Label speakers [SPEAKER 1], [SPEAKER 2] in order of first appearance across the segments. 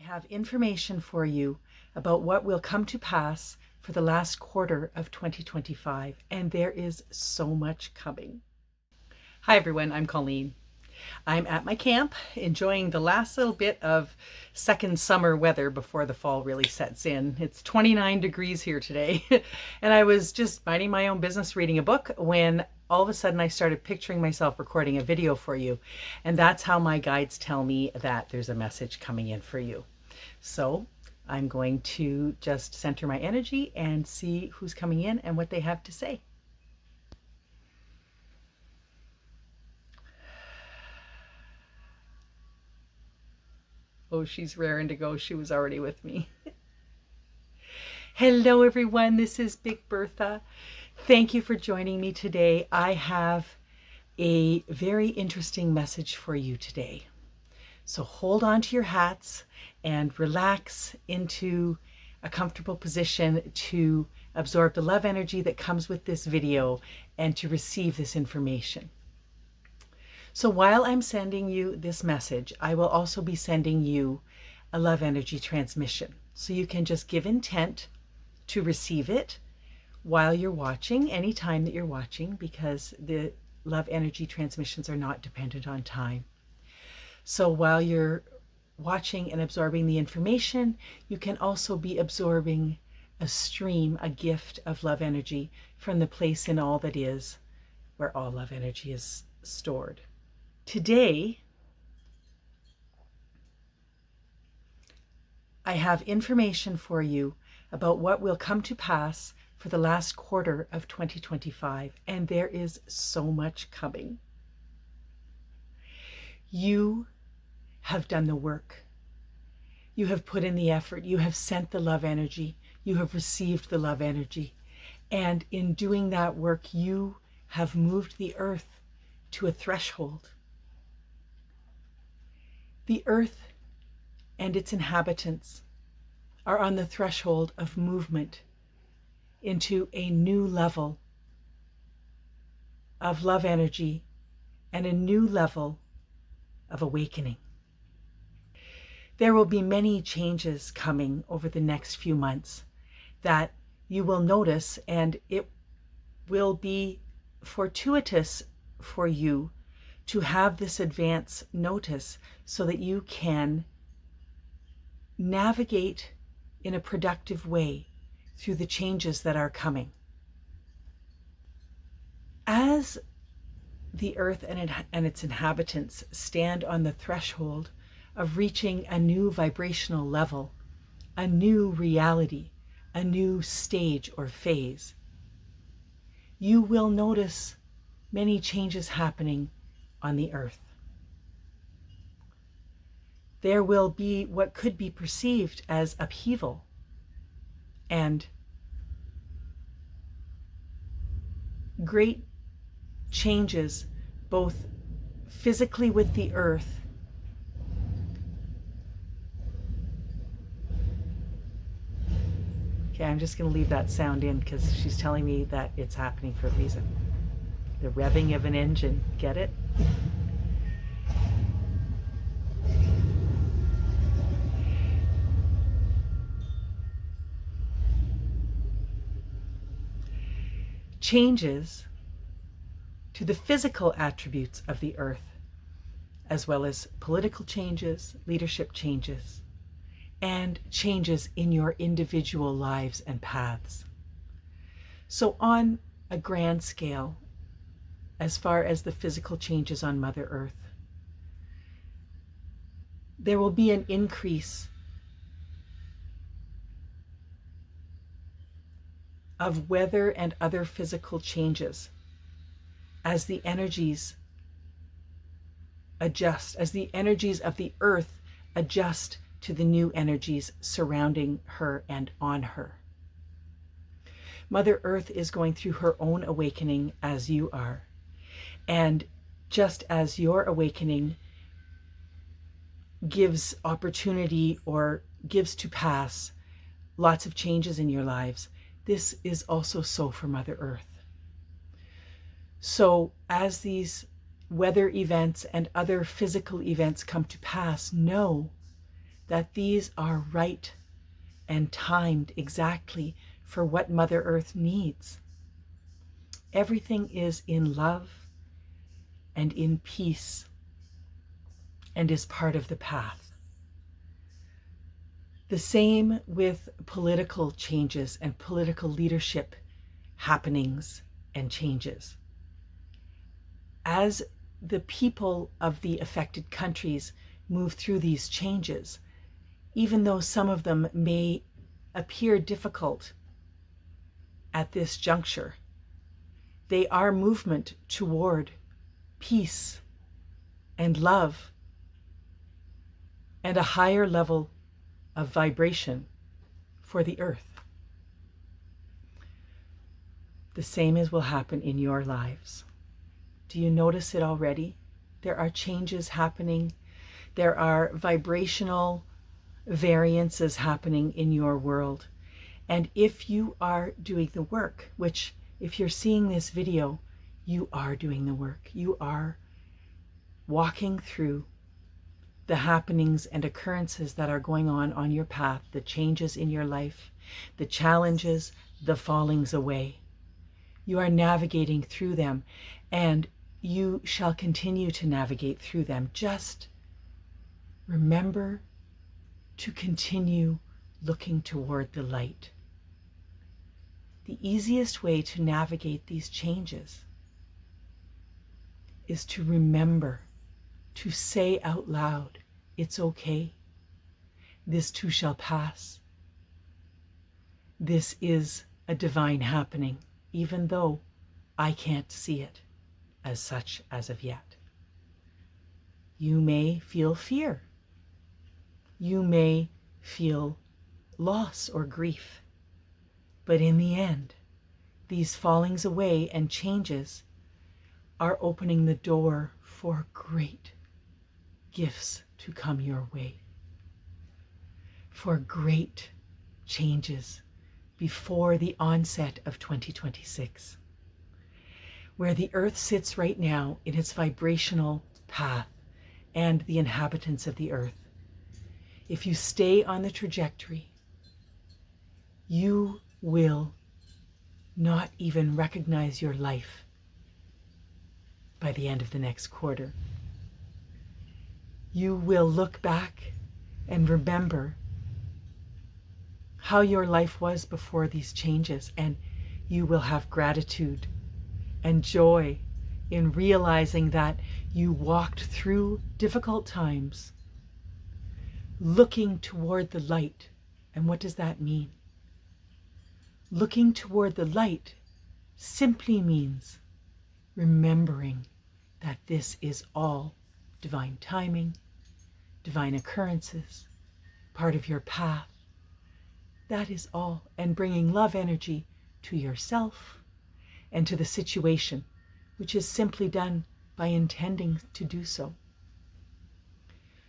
[SPEAKER 1] have information for you about what will come to pass for the last quarter of 2025, and there is so much coming. Hi everyone, I'm Colleen. I'm at my camp enjoying the last little bit of second summer weather before the fall really sets in. It's 29 degrees here today and I was just minding my own business reading a book when all of a sudden I started picturing myself recording a video for you, and that's how my guides tell me that there's a message coming in for you. So I'm going to just center my energy and see who's coming in and what they have to say. Oh, she's raring to go. She was already with me. Hello, everyone. This is Big Birtha. Thank you for joining me today. I have a very interesting message for you today. So hold on to your hats and relax into a comfortable position to absorb the love energy that comes with this video and to receive this information. So while I'm sending you this message, I will also be sending you a love energy transmission. So you can just give intent to receive it while you're watching, anytime that you're watching, because the love energy transmissions are not dependent on time. So while you're watching and absorbing the information, you can also be absorbing a stream, a gift of love energy from the place in all that is, where all love energy is stored. Today, I have information for you about what will come to pass for the last quarter of 2025, and there is so much coming. You have done the work. You have put in the effort. You have sent the love energy. You have received the love energy. And in doing that work, you have moved the earth to a threshold. The earth and its inhabitants are on the threshold of movement into a new level of love energy and a new level of awakening. There will be many changes coming over the next few months that you will notice, and it will be fortuitous for you to have this advance notice so that you can navigate in a productive way through the changes that are coming. As the earth and its inhabitants stand on the threshold of reaching a new vibrational level, a new reality, a new stage or phase, you will notice many changes happening on the earth. There will be what could be perceived as upheaval and great changes, both physically with the earth Okay, I'm just going to leave that sound in because she's telling me that it's happening for a reason. The revving of an engine, get it? Changes to the physical attributes of the earth, as well as political changes, leadership changes, and changes in your individual lives and paths. So on a grand scale, as far as the physical changes on Mother Earth, there will be an increase of weather and other physical changes as the energies adjust, as the energies of the earth adjust to the new energies surrounding her and on her. Mother Earth is going through her own awakening as you are. And just as your awakening gives opportunity or gives to pass lots of changes in your lives, this is also so for Mother Earth. So as these weather events and other physical events come to pass, know that these are right and timed exactly for what Mother Earth needs. Everything is in love and in peace and is part of the path. The same with political changes and political leadership happenings and changes. As the people of the affected countries move through these changes, even though some of them may appear difficult at this juncture, they are movement toward peace and love and a higher level of vibration for the earth. The same as will happen in your lives. Do you notice it already? There are changes happening. There are vibrational variances happening in your world. And if you are doing the work, which if you're seeing this video, you are doing the work. You are walking through the happenings and occurrences that are going on your path, the changes in your life, the challenges, the fallings away. You are navigating through them, and you shall continue to navigate through them. Just remember to continue looking toward the light. The easiest way to navigate these changes is to remember to say out loud, it's okay. This too shall pass. This is a divine happening, even though I can't see it as such as of yet. You may feel fear. You may feel loss or grief. But in the end, these fallings away and changes are opening the door for great gifts to come your way, for great changes before the onset of 2026, where the earth sits right now in its vibrational path and the inhabitants of the earth. If you stay on the trajectory, you will not even recognize your life by the end of the next quarter. You will look back and remember how your life was before these changes, and you will have gratitude and joy in realizing that you walked through difficult times looking toward the light. And what does that mean? Looking toward the light simply means remembering that this is all divine timing, divine occurrences, part of your path. That is all. And bringing love energy to yourself and to the situation, which is simply done by intending to do so.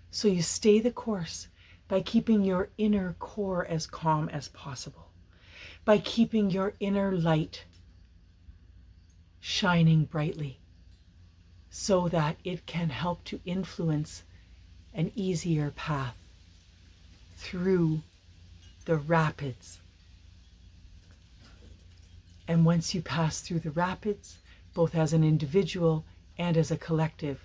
[SPEAKER 1] So you stay the course by keeping your inner core as calm as possible, by keeping your inner light shining brightly so that it can help to influence an easier path through the rapids. And once you pass through the rapids, both as an individual and as a collective,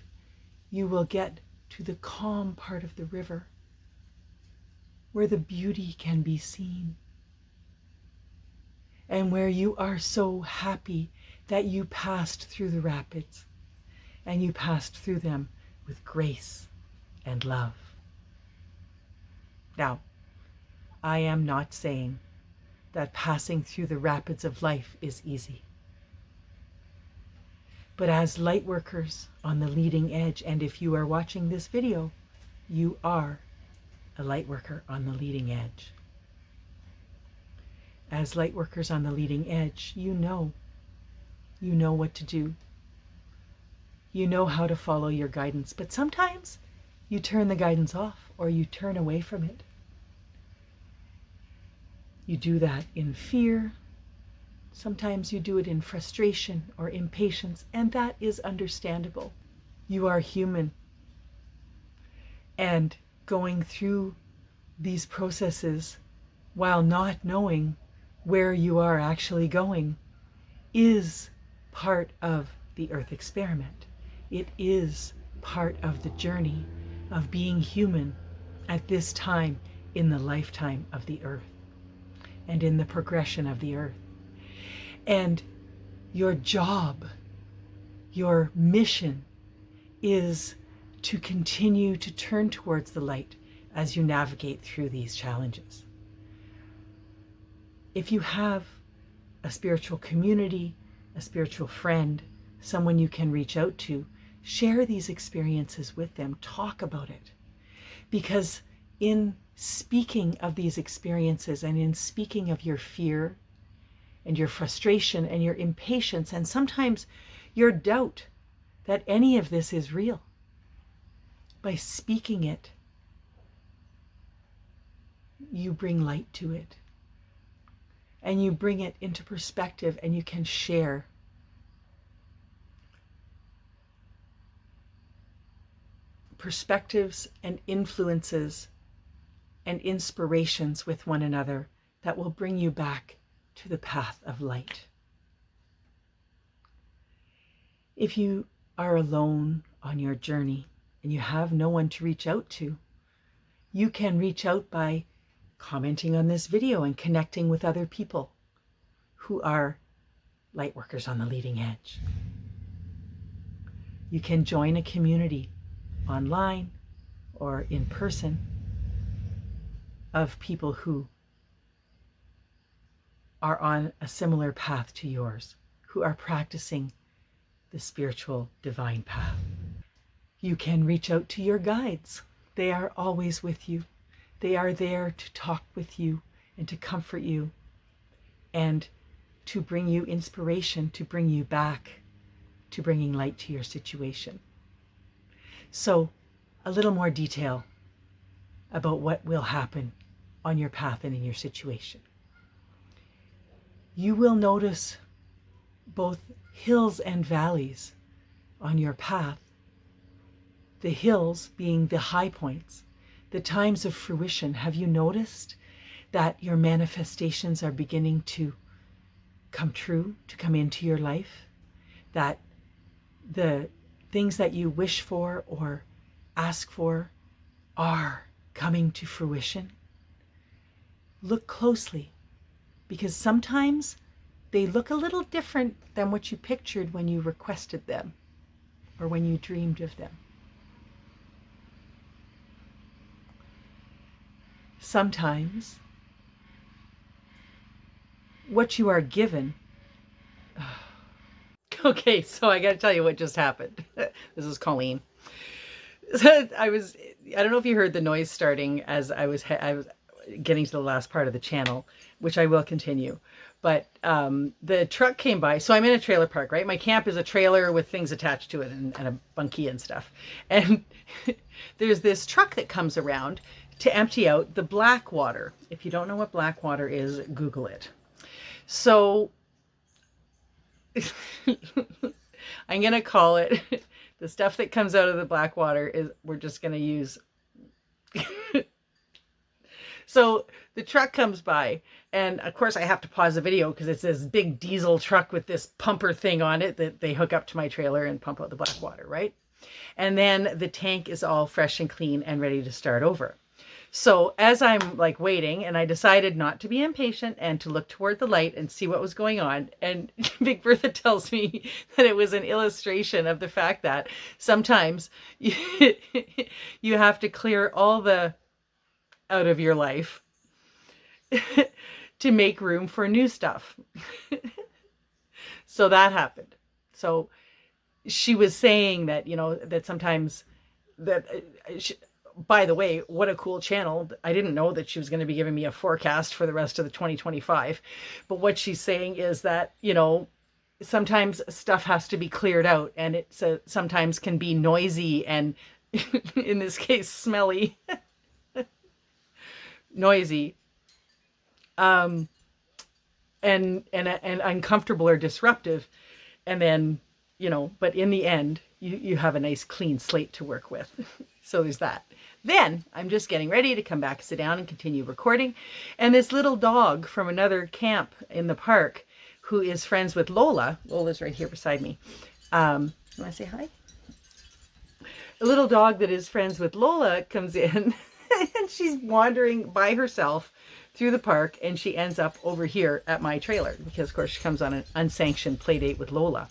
[SPEAKER 1] you will get to the calm part of the river where the beauty can be seen and where you are so happy that you passed through the rapids and you passed through them with grace and love. Now, I am not saying that passing through the rapids of life is easy. But as light workers on the leading edge, and if you are watching this video, you are a light worker on the leading edge. As light workers on the leading edge, you know what to do. You know how to follow your guidance, but sometimes you turn the guidance off or you turn away from it. You do that in fear. Sometimes you do it in frustration or impatience, and that is understandable. You are human. And going through these processes while not knowing where you are actually going is part of the Earth experiment. It is part of the journey of being human at this time in the lifetime of the Earth and in the progression of the Earth. And your job, your mission is to continue to turn towards the light as you navigate through these challenges. If you have a spiritual community, a spiritual friend, someone you can reach out to, share these experiences with them, talk about it. Because in speaking of these experiences and in speaking of your fear and your frustration and your impatience and sometimes your doubt that any of this is real, by speaking it, you bring light to it. And you bring it into perspective, and you can share perspectives and influences and inspirations with one another that will bring you back to the path of light. If you are alone on your journey and you have no one to reach out to, you can reach out by commenting on this video and connecting with other people who are lightworkers on the leading edge. You can join a community online or in person of people who are on a similar path to yours, who are practicing the spiritual divine path. You can reach out to your guides. They are always with you. They are there to talk with you and to comfort you and to bring you inspiration, to bring you back to bringing light to your situation. So, a little more detail about what will happen on your path and in your situation. You will notice both hills and valleys on your path. The hills being the high points, the times of fruition. Have you noticed that your manifestations are beginning to come true, to come into your life? That the things that you wish for or ask for are coming to fruition? Look closely, because sometimes they look a little different than what you pictured when you requested them or when you dreamed of them. Sometimes what you are given. Okay, so I got to tell you what just happened. This is Colleen. I don't know if you heard the noise starting as I was getting to the last part of the channel, which I will continue. But the truck came by. So I'm in a trailer park, right? My camp is a trailer with things attached to it and a bunkie and stuff. And there's this truck that comes around to empty out the black water. If you don't know what black water is, Google it. So I'm going to call it the stuff that comes out of the black water is, we're just going to use. So the truck comes by, and of course I have to pause the video because it's this big diesel truck with this pumper thing on it that they hook up to my trailer and pump out the black water, right? And then the tank is all fresh and clean and ready to start over. So as I'm like waiting, and I decided not to be impatient and to look toward the light and see what was going on. And Big Birtha tells me that it was an illustration of the fact that sometimes you have to clear all the out of your life to make room for new stuff. So that happened. So she was saying that, you know, that sometimes that by the way, what a cool channel. I didn't know that she was going to be giving me a forecast for the rest of the 2025. But what she's saying is that, you know, sometimes stuff has to be cleared out, and it sometimes can be noisy and in this case, smelly, noisy, and uncomfortable or disruptive. And then, you know, but in the end, you have a nice clean slate to work with. So there's that. Then I'm just getting ready to come back, sit down and continue recording. And this little dog from another camp in the park who is friends with Lola, Lola's right here beside me. You want to say hi? A little dog that is friends with Lola comes in and she's wandering by herself through the park, and she ends up over here at my trailer because, of course, she comes on an unsanctioned play date with Lola.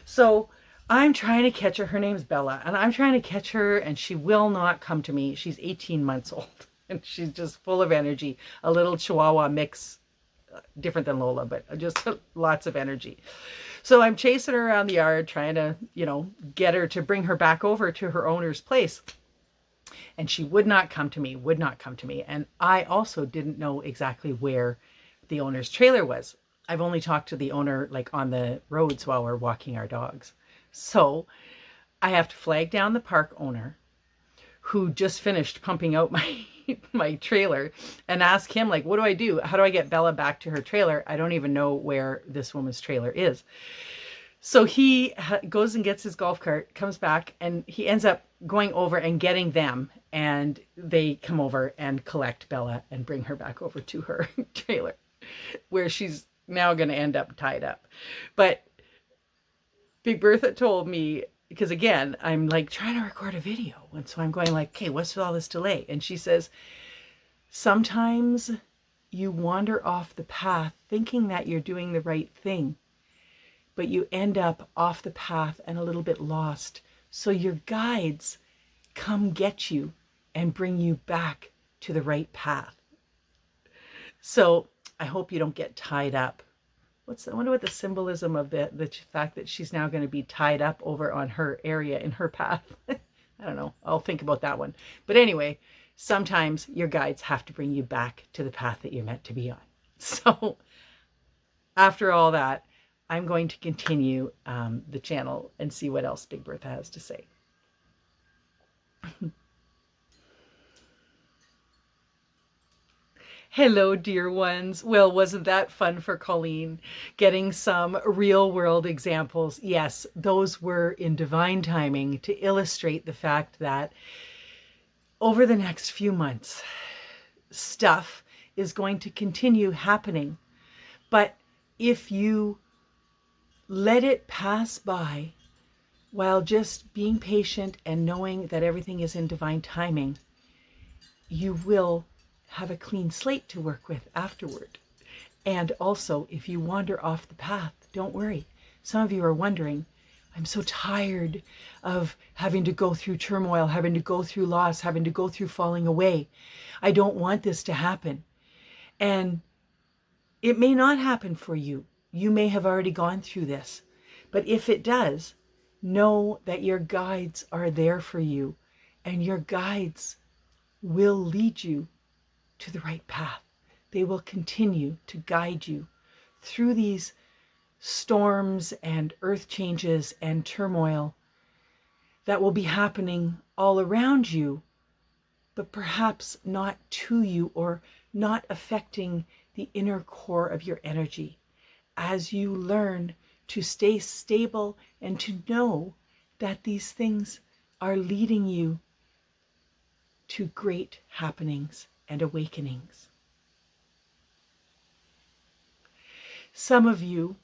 [SPEAKER 1] So I'm trying to catch her. Her name's Bella, and I'm trying to catch her, and she will not come to me. She's 18 months old, and she's just full of energy. A little Chihuahua mix, different than Lola, but just lots of energy. So I'm chasing her around the yard, trying to, get her to bring her back over to her owner's place. And she would not come to me. And I also didn't know exactly where the owner's trailer was. I've only talked to the owner like on the roads while we're walking our dogs. So I have to flag down the park owner who just finished pumping out my trailer and ask him, like, what do I do? How do I get Bella back to her trailer? I don't even know where this woman's trailer is. So he goes and gets his golf cart, comes back, and he ends up going over and getting them. And they come over and collect Bella and bring her back over to her trailer, where she's now going to end up tied up. But Big Birtha told me, because again, I'm like trying to record a video. And so I'm going like, okay, what's with all this delay? And she says, sometimes you wander off the path thinking that you're doing the right thing, but you end up off the path and a little bit lost. So your guides come get you and bring you back to the right path. So I hope you don't get tied up. I wonder what the symbolism of the fact that she's now going to be tied up over on her area in her path. I don't know. I'll think about that one. But anyway, sometimes your guides have to bring you back to the path that you're meant to be on. So after all that, I'm going to continue the channel and see what else Big Birtha has to say. Hello, dear ones. Well, wasn't that fun for Colleen? Getting some real world examples. Yes, those were in divine timing to illustrate the fact that over the next few months, stuff is going to continue happening. But if you let it pass by while just being patient and knowing that everything is in divine timing, you will have a clean slate to work with afterward. And also, if you wander off the path, don't worry. Some of you are wondering, I'm so tired of having to go through turmoil, having to go through loss, having to go through falling away. I don't want this to happen. And it may not happen for you. You may have already gone through this. But if it does, know that your guides are there for you, and your guides will lead you to the right path. They will continue to guide you through these storms and earth changes and turmoil that will be happening all around you, but perhaps not to you or not affecting the inner core of your energy, as you learn to stay stable and to know that these things are leading you to great happenings and awakenings. Some of you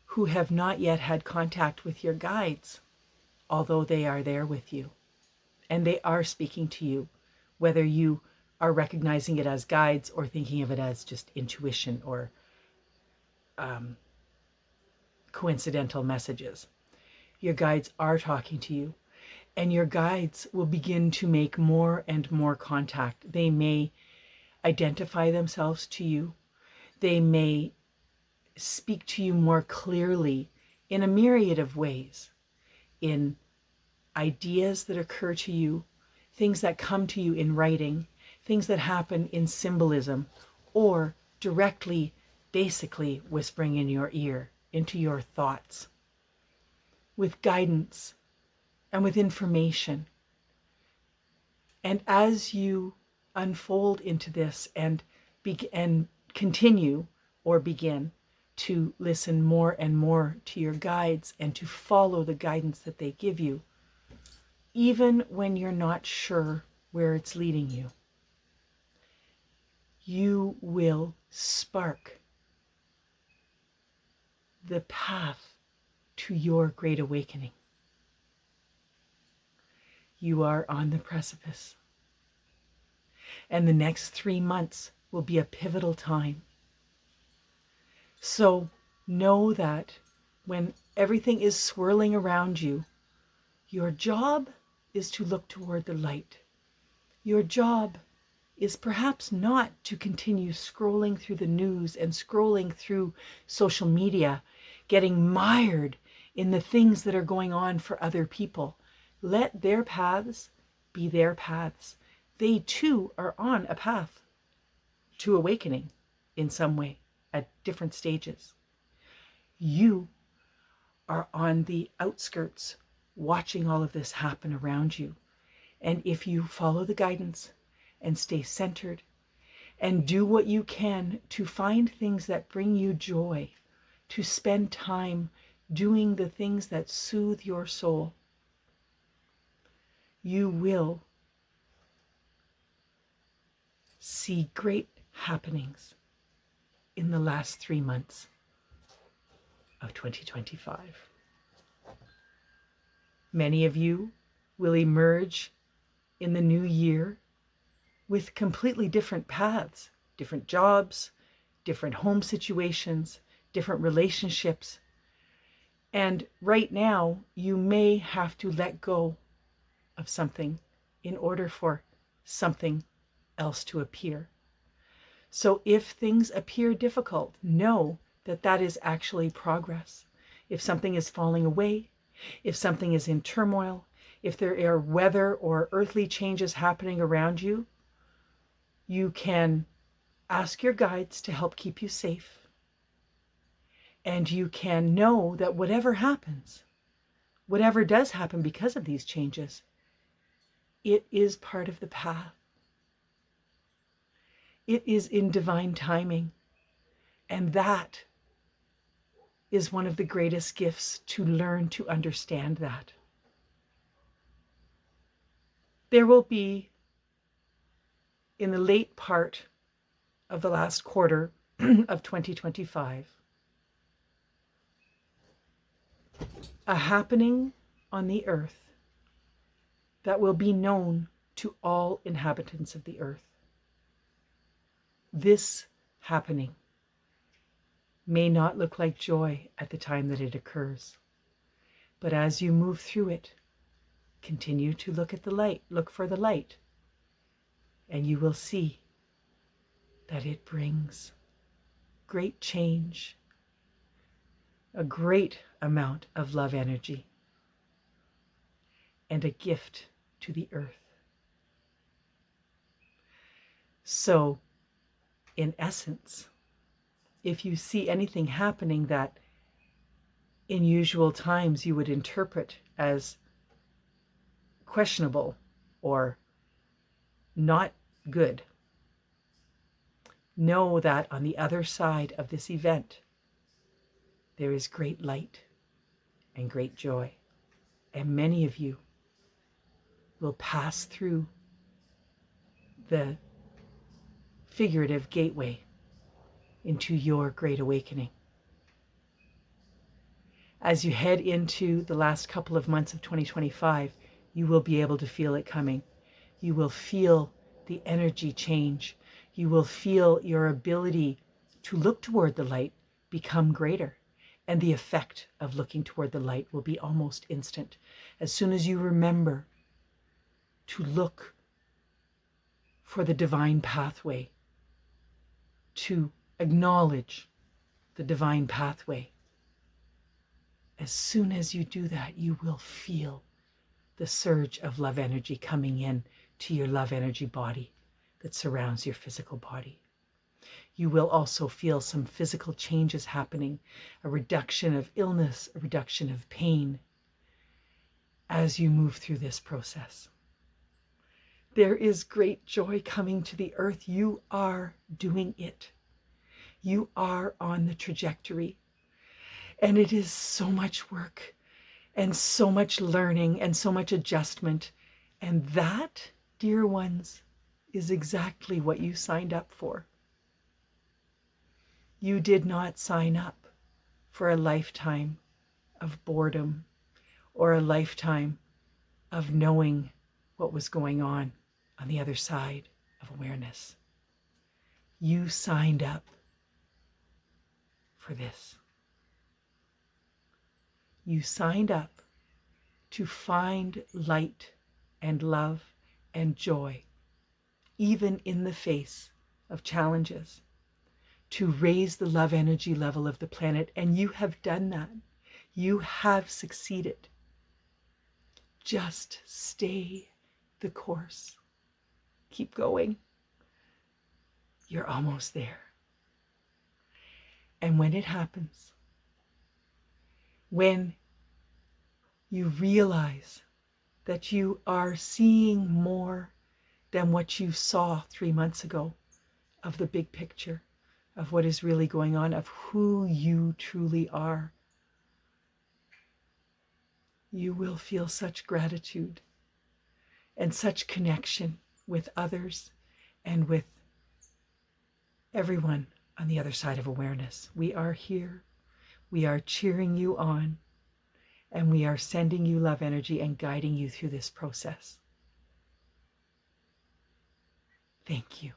[SPEAKER 1] who have not yet had contact with your guides, although they are there with you, and they are speaking to you, whether you are recognizing it as guides or thinking of it as just intuition or coincidental messages. Your guides are talking to you, and your guides will begin to make more and more contact. They may identify themselves to you. They may speak to you more clearly in a myriad of ways, in ideas that occur to you, things that come to you in writing, things that happen in symbolism, or directly, basically whispering in your ear, into your thoughts, with guidance and with information. And as you unfold into this and continue or begin to listen more and more to your guides and to follow the guidance that they give you, even when you're not sure where it's leading you. You will spark the path to your great awakening. You are on the precipice. And the next 3 months will be a pivotal time. So know that when everything is swirling around you, your job is to look toward the light. Your job is perhaps not to continue scrolling through the news and scrolling through social media, getting mired in the things that are going on for other people. Let their paths be their paths. They too are on a path to awakening in some way at different stages. You are on the outskirts watching all of this happen around you. And if you follow the guidance and stay centered and do what you can to find things that bring you joy, to spend time doing the things that soothe your soul, you will see great happenings in the last 3 months of 2025. Many of you will emerge in the new year with completely different paths, different jobs, different home situations, different relationships. And right now, you may have to let go of something in order for something else to appear. So if things appear difficult, know that that is actually progress. If something is falling away, if something is in turmoil, if there are weather or earthly changes happening around you, you can ask your guides to help keep you safe. And you can know that whatever happens, whatever does happen because of these changes, it is part of the path. It is in divine timing. And that is one of the greatest gifts, to learn to understand that. There will be, in the late part of the last quarter of 2025, a happening on the earth that will be known to all inhabitants of the earth. This happening may not look like joy at the time that it occurs, but as you move through it, continue to look at the light, look for the light, and you will see that it brings great change, a great amount of love energy, and a gift to the earth. So, in essence, if you see anything happening that in usual times you would interpret as questionable or not good, know that on the other side of this event, there is great light and great joy. And many of you will pass through the figurative gateway into your great awakening. As you head into the last couple of months of 2025, you will be able to feel it coming. You will feel the energy change. You will feel your ability to look toward the light become greater. And the effect of looking toward the light will be almost instant. As soon as you remember to look for the divine pathway, to acknowledge the divine pathway, as soon as you do that, you will feel the surge of love energy coming in to your love energy body that surrounds your physical body. You will also feel some physical changes happening, a reduction of illness, a reduction of pain as you move through this process. There is great joy coming to the earth. You are doing it. You are on the trajectory. And it is so much work. and so much learning and so much adjustment. And that, dear ones, is exactly what you signed up for. You did not sign up for a lifetime of boredom or a lifetime of knowing what was going on the other side of awareness. You signed up for this. You signed up to find light and love and joy, even in the face of challenges, to raise the love energy level of the planet. And you have done that. You have succeeded. Just stay the course. Keep going. You're almost there. And when it happens, when you realize that you are seeing more than what you saw 3 months ago of the big picture, of what is really going on, of who you truly are, you will feel such gratitude and such connection with others and with everyone on the other side of awareness. We are here. We are cheering you on, and we are sending you love energy and guiding you through this process. Thank you.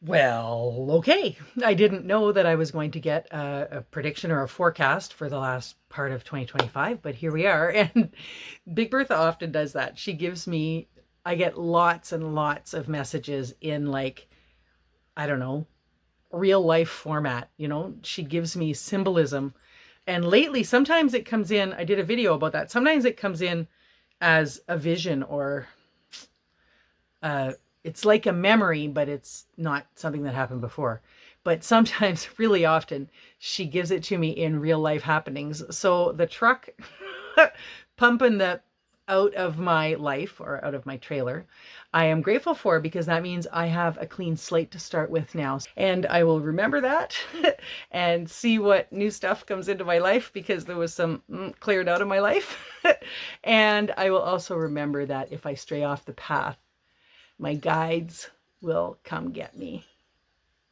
[SPEAKER 1] Well, okay. I didn't know that I was going to get a prediction or a forecast for the last part of 2025, but here we are. And Big Bertha often does that. She gives me, I get lots and lots of messages in, like, I don't know, real life format. You know, she gives me symbolism. And lately, sometimes it comes in, I did a video about that. Sometimes it comes in as a vision, or it's like a memory, but it's not something that happened before. But sometimes, really often, she gives it to me in real life happenings. So the truck pumping the out of my life, or out of my trailer, I am grateful for, because that means I have a clean slate to start with now. And I will remember that and see what new stuff comes into my life, because there was some cleared out of my life. And I will also remember that if I stray off the path, my guides will come get me.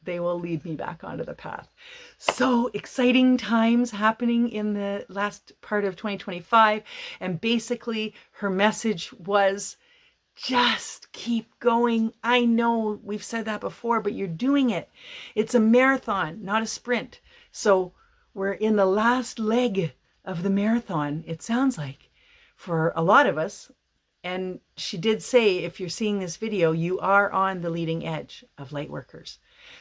[SPEAKER 1] They will lead me back onto the path. So exciting times happening in the last part of 2025. And basically her message was, just keep going. I know we've said that before, but you're doing it. It's a marathon, not a sprint. So we're in the last leg of the marathon, it sounds like, for a lot of us. And she did say, if you're seeing this video, you are on the leading edge of Lightworkers.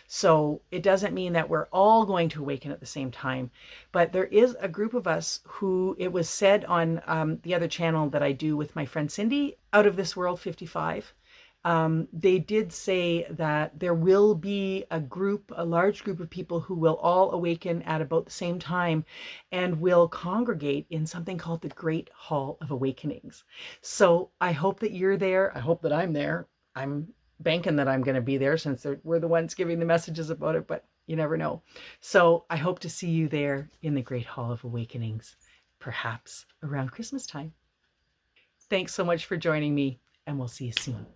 [SPEAKER 1] So it doesn't mean that we're all going to awaken at the same time, but there is a group of us who, it was said on the other channel that I do with my friend Cindy, Out of This World 55, they did say that there will be a large group of people who will all awaken at about the same time and will congregate in something called the Great Hall of Awakenings. So I hope that you're there. I hope that I'm there. I'm banking that I'm going to be there, since we're the ones giving the messages about it, but you never know. So I hope to see you there in the Great Hall of Awakenings, perhaps around Christmas time. Thanks so much for joining me, and we'll see you soon.